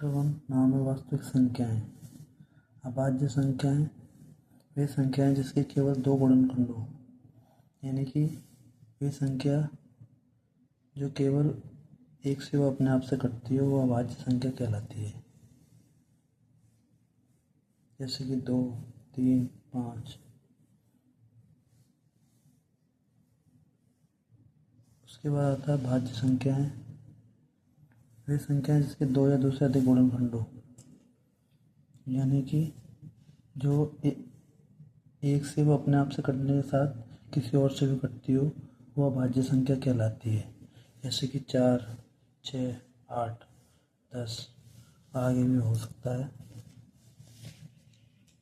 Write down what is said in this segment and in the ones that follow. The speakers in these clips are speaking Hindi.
चैप्टर 1 नाम है वास्तविक संख्याएं। अभाज्य संख्याएं वे संख्याएं जिसके केवल दो गुणनखंड हो, यानी कि वे संख्या जो केवल एक से वो अपने आप से कटती है वो अभाज्य संख्या कहलाती है। जैसे कि 2, 3, 5। उसके बाद आता है भाज्य संख्याएं। वे संख्याएं जिसके दो या दो से अधिक गुणनखंड हो, यानी कि जो एक से वो अपने आप से कटने के साथ किसी और से भी कटती हो वो अभाज्य संख्या कहलाती है। जैसे कि 4, 6, 8, 10, आगे भी हो सकता है।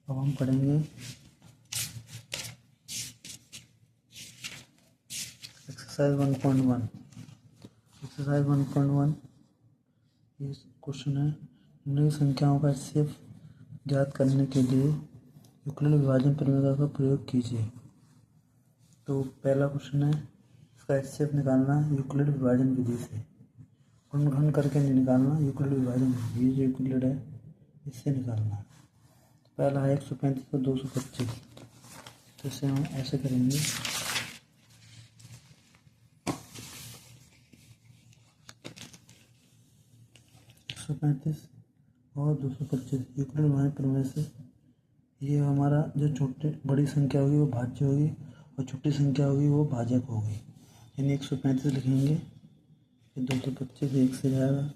अब हम पढ़ेंगे एक्सरसाइज 1.1। एक्सरसाइज 1.1 ये क्वेश्चन है, निम्नलिखित संख्याओं का HCF ज्ञात करने के लिए यूक्लिड विभाजन प्रमेय का प्रयोग कीजिए। तो पहला क्वेश्चन है, इसका HCF निकालना यूक्लिड विभाजन विधि से, गुणनखंड करके नहीं निकालना, यूक्लिड विभाजन विधि, ये जो यूक्लिड है इससे निकालना है। पहला है 135 और 225, तो इसे हम ऐसे करेंगे। 135 और 225 यूक्लिड विभाजन प्रमेय से ये हमारा जो बड़ी संख्या होगी वो भाज्य होगी और छोटी संख्या होगी वो भाजक होगी। यानी 135 लिखेंगे, फिर 225 1 से जाएगा,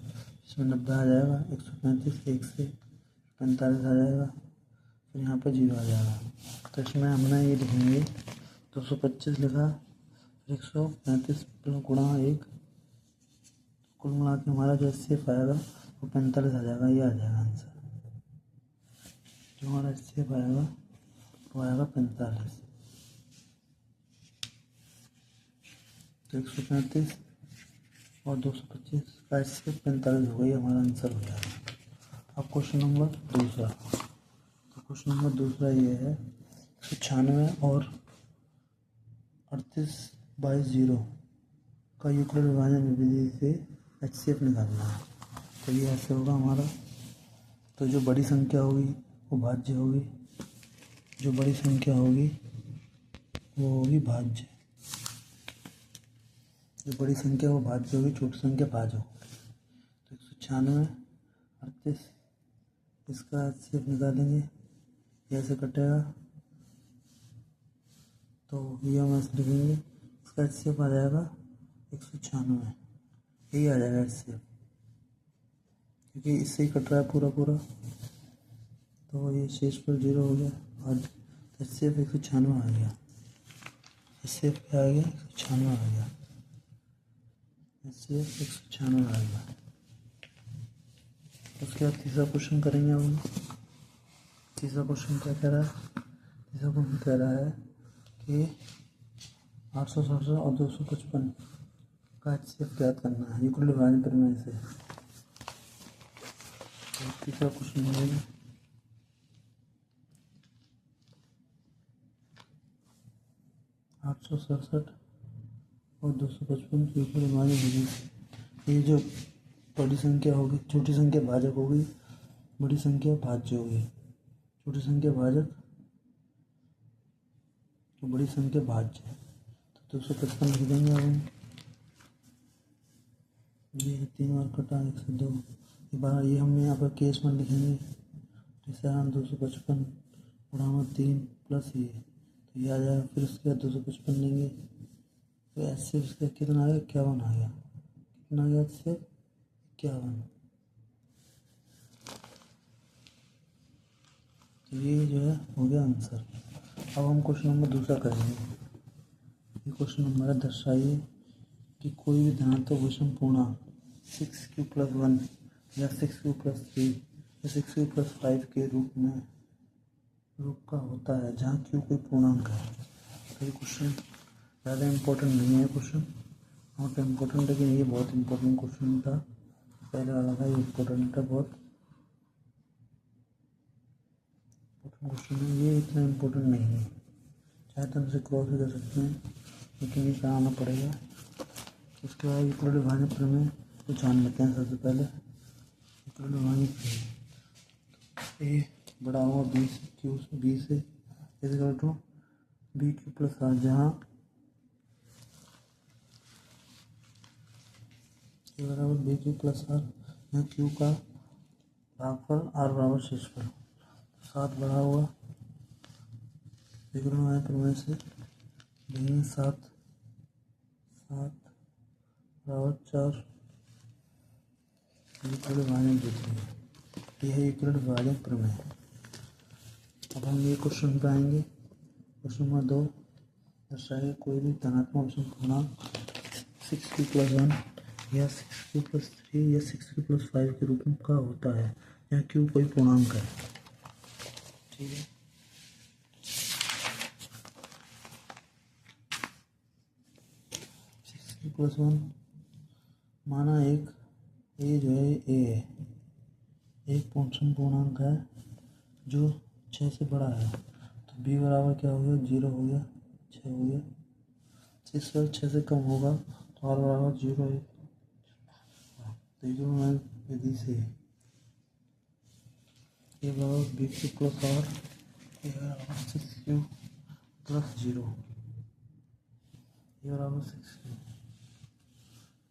इसमें 90 आ जाएगा, 135 1 से 45 आ जाएगा, फिर यहाँ पर 0 आ जाएगा। तो इसमें हमने ये लिखेंगे 225 लिखा, फिर 135 गुणा 1, कुल मिला के हमारा जो HCF आएगा वो 45 आ जाएगा। ये आ जाएगा आंसर, जो हमारा HCF आएगा वो आएगा 45। तो 135 और 225 का HCF 45 हो गई, हमारा आंसर हो जाएगा। अब क्वेश्चन नंबर दूसरा। तो क्वेश्चन नंबर दूसरा ये है 196 और 38/0 का यूक्लिड विभाजन विधि से HCF निकालना है। तो ये ऐसे होगा हमारा, तो जो बड़ी संख्या होगी वो भाज्य होगी, जो बड़ी संख्या होगी वो होगी भाज्य, जो बड़ी संख्या वो भाज्य होगी, छोटी संख्या भाज्य होगी। तो 196 38 इसका HCF निकालेंगे, ऐसे कटेगा, तो ये हम ऐसे लिखेंगे, इसका HCF आ जाएगा 196, यही आ जाएगा HCF, क्योंकि इससे ही कट रहा है पूरा पूरा, तो ये शेष पर 0 हो गया और HCF 196 आ गया। HCF क्या आ गया? 196 आ गया। HCF 196 आ गया। उसके बाद तीसरा क्वेश्चन करेंगे हम। तीसरा क्वेश्चन क्या कह रहा है? तीसरा क्वेश्चन कह रहा है कि 867 और 255 का HCF ज्ञात करना है यूक्लिड विभाजन प्रमेय से। तीसरा क्वेश्चन है 867 और 255 यूक्लिड विभाजन विधि से। ये जो बड़ी संख्या होगी, छोटी संख्या भाजक होगी, बड़ी संख्या भाज्य होगी, छोटी संख्या भाजक तो बड़ी संख्या भाज्य। तो 255 लिख देंगे अब। ये 3 बार कटा, 1 से 2, ये हमने यहाँ पर केस में लिखेंगे। जैसे हम 255 गुणा 3 प्लस ये, तो ये आ जाएगा। फिर उसके बाद 255 लेंगे, तो ऐसे उसका कितना आ गया? 51 आ गया। कितना आ गया? इससे 51। तो ये जो है हो गया आंसर। अब हम क्वेश्चन नंबर दूसरा करेंगे। ये क्वेश्चन नंबर है, दर्शाइए कि कोई भी धनात्मक विषम पूर्णांक 6q + 1 या 6q + 3 या 6q + 5 के रूप का होता है जहाँ q कोई पूर्णांक है। तो ये क्वेश्चन ज़्यादा इम्पोर्टेंट नहीं है, क्वेश्चन नॉट इम्पोर्टेंट, लेकिन ये बहुत इम्पोर्टेंट क्वेश्चन था। पहले वाला था, ये इम्पोर्टेंट था, बहुत इम्पोर्टेंट क्वेश्चन है। ये इतना इम्पोर्टेंट नहीं है, चाहे तो हमसे क्रॉस भी कर सकते हैं, लेकिन ये कराना पड़ेगा। उसके बाद यूक्लिड विभाजन प्रमेय को जान लेते हैं। सबसे पहले इक्वल टू माइनस ए बड़ा हुआ बी से क्यू से बी से equal to B Q plus R, जहाँ ए बराबर बी क्यू प्लस आर, यहाँ क्यू का भागफल आर बराबर शेषफल। 7 बढ़ा हुआ इक्वल टू माइनस प्रमेय से देंगे 7 बराबर 4 इक्वल टू माइनस दूसरी, यह है इक्वल टू विभाजन प्रमेय। अब हम ये क्वेश्चन पे आएंगे। क्वेश्चन नंबर 2, दर्शाइए कोई भी धनात्मक विषम पूर्णांक 6q+1 या 6q+3 या 6q+5 के रूप में का होता है, यहाँ q कोई पूर्णांक है। ठीक है, +1 माना एक ए जो है ए है, एक पूर्णांक है जो 6 से बड़ा है, तो बी बराबर क्या हो गया 0 हो गया, 6 हो गया। 6 से कम होगा तो आर बराबर 0 है। तो यदि से ए बराबर बी क्यू प्लस आर, ए बराबर 6q प्लस 0, ए बराबर 6q,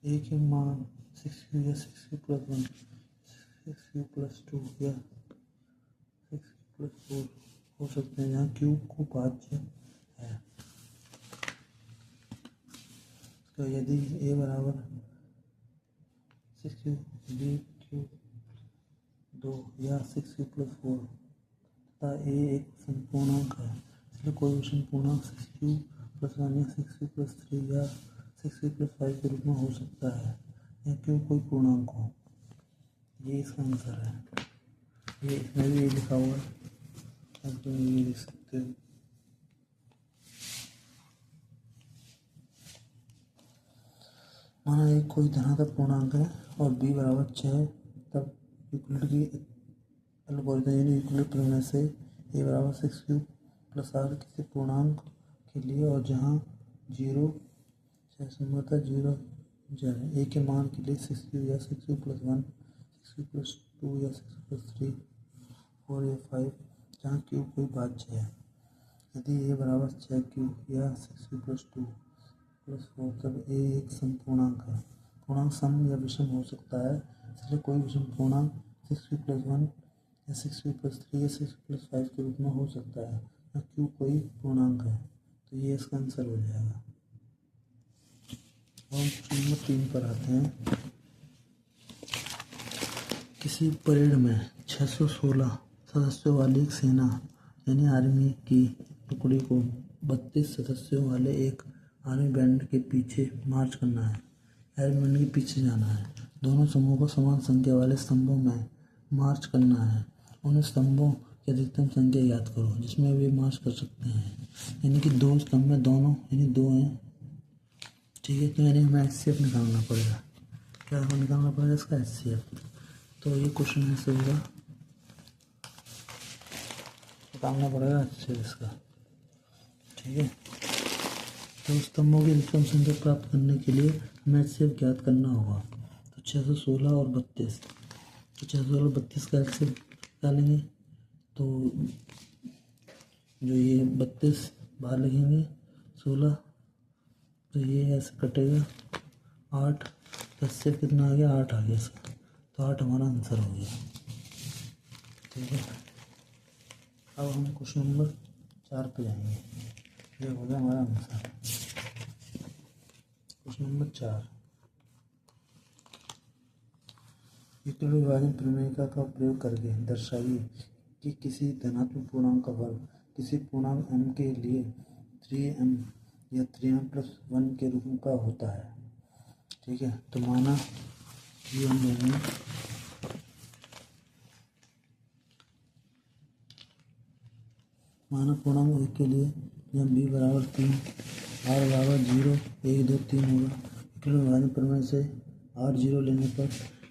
ए के मान 6q या 6q+1, 6q+2 या 6q+4 हो सकते हैं, जहाँ क्यू को भाज्य है। तो यदि ए बराबर 6q बी क्यू 2 या 6q+4 तथा ए एक विषम पूर्णांक है, इसलिए कोई विषम पूर्णांक 6q+1 या 6q+3 या 6q+5 के रूप में हो सकता है, या क्यों कोई पूर्णांक हो। ये इसका आंसर है। ये इसमें भी ये लिखा हुआ है, अब तुम ये लिख सकते हो। माना एक कोई धनात्मक पूर्णांक है और b बराबर 6, तब यूक्लिड की एल्गोरिथम यानी यूक्लिड प्रमेय से a बराबर 6q+r किसी पूर्णांक के लिए, और जहाँ 0 संभवतः 0 a के मान के लिए 6q या 6q+1, 6q+2 या 6q+3, 4 या 5, जहाँ q कोई भाज्य है। यदि a बराबर 6q या 6q+2+4, तब a एक सम पूर्णांक है। पूर्णांक सम या विषम हो सकता है, इसलिए कोई विषम पूर्णांक 6q+1 या 6q+3 या 6q+5 के रूप में हो सकता है, या q कोई पूर्णांक है। तो ये इसका आंसर हो जाएगा। हम नंबर 3 पर आते हैं। किसी परेड में 616 सदस्यों वाली एक सेना यानी आर्मी की टुकड़ी को 32 सदस्यों वाले एक आर्मी बैंड के पीछे मार्च करना है। आर्मी बैंड के पीछे जाना है। दोनों समूहों को समान संख्या वाले स्तंभों में मार्च करना है। उन स्तंभों की अधिकतम संख्या याद करो जिसमें वे मार्च कर सकते हैं। यानी कि 2 स्तंभ में दोनों यानी 2 हैं। ठीक है, तो यानी हमें HCF निकालना पड़ेगा। क्या निकालना पड़ेगा इसका HCF। तो ये क्वेश्चन ऐसे होगा, निकालना पड़ेगा HCF इसका। ठीक है, तो स्तंभों की अधिकतम संख्या प्राप्त करने के लिए हमें HCF ज्ञात करना होगा। तो 616 और 32, तो 616 और 32 का HCF निकालेंगे। तो जो ये 32 बाहर लिखेंगे, 16, तो ये ऐसे कटेगा 8, 10 से कितना आ गया 8 आ गया इसका। तो 8 हमारा आंसर हो गया। ठीक है, अब हम क्वेश्चन नंबर 4 पे जाएंगे। ये हो गया हमारा आंसर। क्वेश्चन नंबर 4, यूक्लिड विभाजन प्रमेय का प्रयोग करके दर्शाइए कि किसी धनात्मक पूर्णांक का वर्ग किसी पूर्णांक m के लिए 3m या 3m+1 के रूप का होता है। ठीक है, तो माना कि हम लेंगे माना पूर्णांक एक के लिए जब b बराबर 3, r बराबर 0, 1 2 3 होगा। यूक्लिड विभाजन प्रमेय से r 0 लेने पर a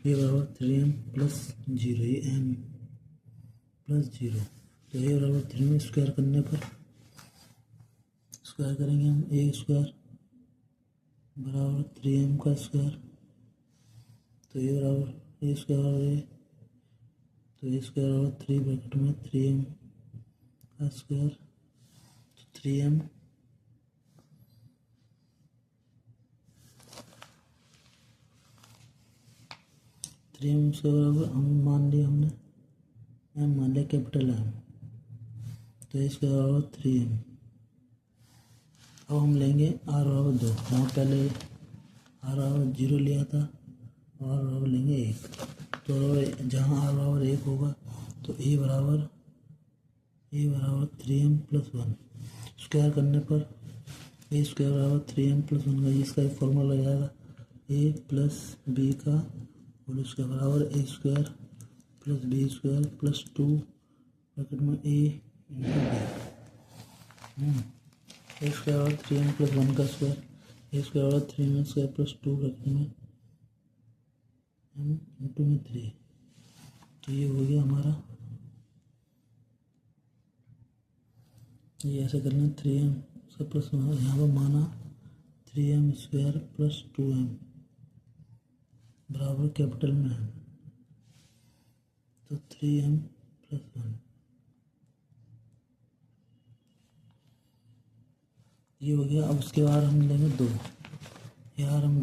बराबर 3m+0, ये m+0, तो a बराबर 3 में स्क्वायर करने पर स्क्वायर करेंगे हम, a स्क्वायर बराबर 3m का स्क्वायर, तो a बराबर a स्क्वायर तो ए स्क्वायर होगा 3 ब्रैकेट में 3m का स्क्वायर, तो 3m स्क्वायर बराबर हम मान लिया हमने m मान लिया कैपिटल M, तो ए स्क्वायर बराबर 3m। अब हम लेंगे r बराबर 2, वहाँ पहले r बराबर 0 लिया था, r बराबर लेंगे 1, तो जहाँ r बराबर 1 होगा तो a बराबर 3m प्लस 1 स्क्वायर करने पर a स्क्वायर बराबर 3m प्लस 1 का इसका एक फॉर्मूला लग जाएगा, a प्लस बी का होल स्क्वायर बराबर a square plus B square plus 2 bracket में a into B. A square बराबर 3m प्लस 1 का स्क्वायर, ए स्क्वायर बराबर 3m स्क्वायर प्लस 2 ब्रैकेट में m इंटू में 3, तो ये हो गया हमारा, ये ऐसे करना 3m स्क्वायर प्लस यहाँ पर माना 3m स्क्वायर प्लस 2m बराबर कैपिटल में है, तो 3m प्लस 1 ये हो गया। अब उसके बाद हम लेंगे 2, यार हम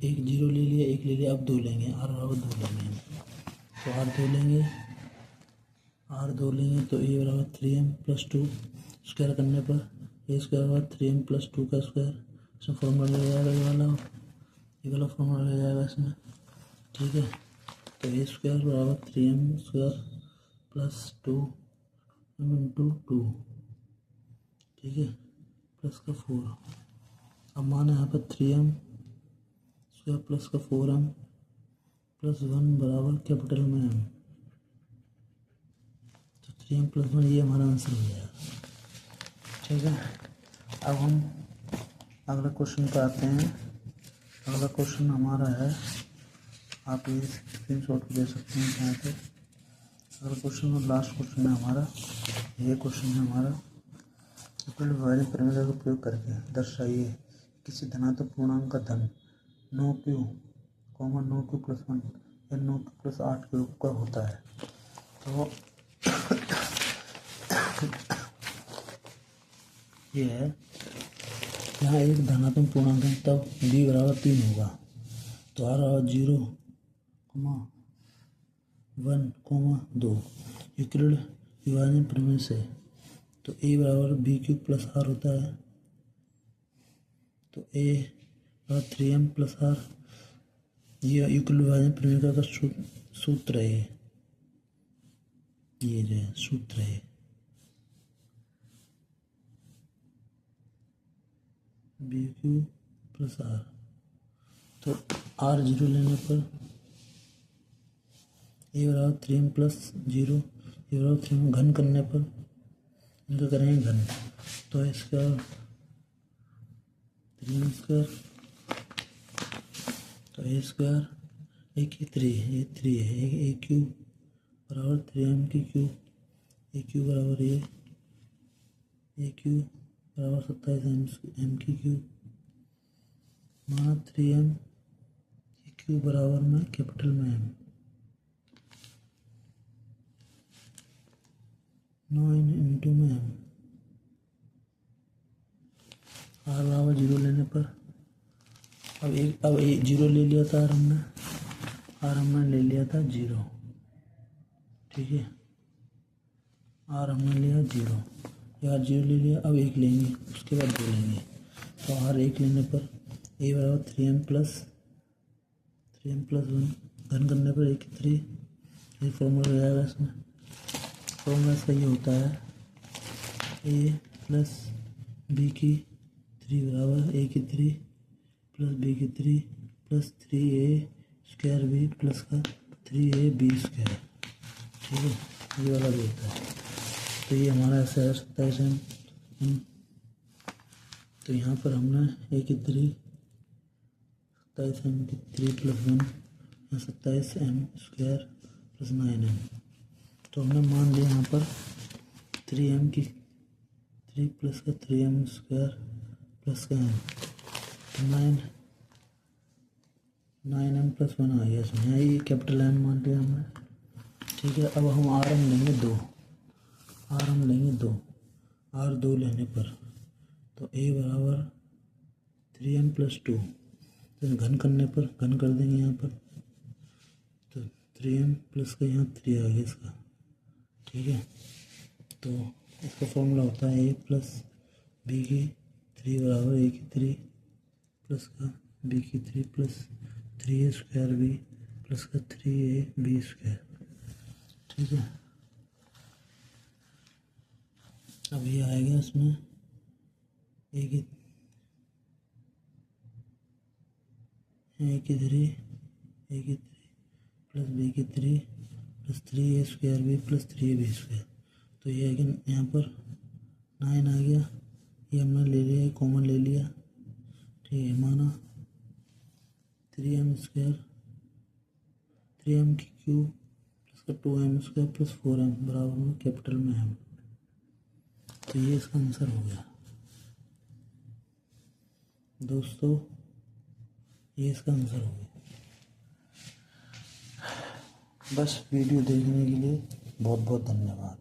एक 0 ले लिया, एक ले लिया, अब 2 लेंगे, r बराबर 2 लेंगे, तो r2 लेंगे तो a बराबर 3m प्लस 2 स्क्वायर करने पर a स्क्वायर बराबर 3m प्लस 2 का स्क्वायर, इसमें फॉर्मूला ले जाएगा, ये वाला फॉर्मूला ले जाएगा इसमें, ठीक है। तो a स्क्वायर बराबर 3m square plus 2m into 2, ठीक है, प्लस का 4। अब माना यहाँ पर 3m स्क्वायर प्लस का 4m प्लस 1 बराबर कैपिटल में m, तो 3m प्लस 1 ये हमारा आंसर हो जाएगा, ठीक है। अब हम अगले क्वेश्चन पर आते हैं। अगला क्वेश्चन हमारा है, आप ये स्क्रीनशॉट दे सकते हैं यहाँ पे। अगला क्वेश्चन और लास्ट क्वेश्चन है हमारा, ये क्वेश्चन है हमारा, विभाजन प्रमेय का उपयोग करके दर्शाइए किसी धनात्मक पूर्णांक का धन 9q, 9q प्लस 1 या 9q प्लस 8 के रूप का होता है। तो ये है, यहाँ एक धनात्मक पूर्णांक है तब b बराबर 3 होगा, तो r बराबर 0, 1, 2 यूक्लिड विभाजन प्रमेय से, तो a बराबर b³ प्लस r होता है, तो a बराबर 3m प्लस r, ये यूक्लिड विभाजन प्रमेय का सूत्र है, ये जो है सूत्र है, b³ प्लस r। तो r 0 लेने पर a बराबर 3m प्लस 0, a बराबर 3m घन करने पर इनका करेंगे घन, तो इसका 3m स्क्वायर, तो a स्क्वायर a की 3 है, a क्यूब बराबर 3m की क्यूब, a क्यूब बराबर a क्यूब बराबर 27m की क्यूब, माना 3m की क्यूब बराबर में कैपिटल में m, 9 इंटू में m, r बराबर 0 लेने पर अब 0 ले लिया था, हमने ले लिया था 0, ठीक है, r हमने लिया 0, यार 0 ले लिया, अब 1 लेंगे, उसके बाद 2 लेंगे, तो r 1 लेने पर a बराबर 3m प्लस 1 घन करने पर a की 3, ये फॉर्मूला हो जाएगा इसमें, फॉर्मूला इसका ये होता है a प्लस b की 3 बराबर a की 3 प्लस b की 3 plus 3a square b plus का 3ab स्क्वायर, ठीक है, ये वाला भी होता है। तो ये हमारा ऐसा है 27m, तो यहाँ पर हमने a की 3 27m की 3 plus 1 27m square plus 9m, तो हमने मान लिया यहाँ पर 3m की 3 प्लस का 3m स्क्वायर प्लस का m, 9m प्लस 1 आ गया इसमें, ये कैपिटल M मान लिया हमने, ठीक है। अब हम आर हम लेंगे 2, आर हम लेंगे 2, आर 2 लेने पर तो ए बराबर 3m + 2, तो घन करने पर घन कर देंगे यहाँ पर, तो 3m प्लस का यहाँ 3 आ गया इसका। ठीक है, तो इसका फॉर्मूला होता है a प्लस बी की 3 बराबर a की 3 प्लस का b की 3 प्लस 3a² b प्लस का 3ab²। ठीक है, अब ये आएगा इसमें a की 3 प्लस b की 3 plus 3a² b plus 3ab²। तो ये यहाँ पर 9 आ गया, ये हमने ले लिया, कॉमन ले लिया। ठीक है, माना 3m² 3m की क्यूब प्लस का 2m² प्लस 4m बराबर में कैपिटल में m। तो ये इसका आंसर हो गया दोस्तों, ये इसका आंसर हो गया। बस वीडियो देखने के लिए बहुत बहुत धन्यवाद।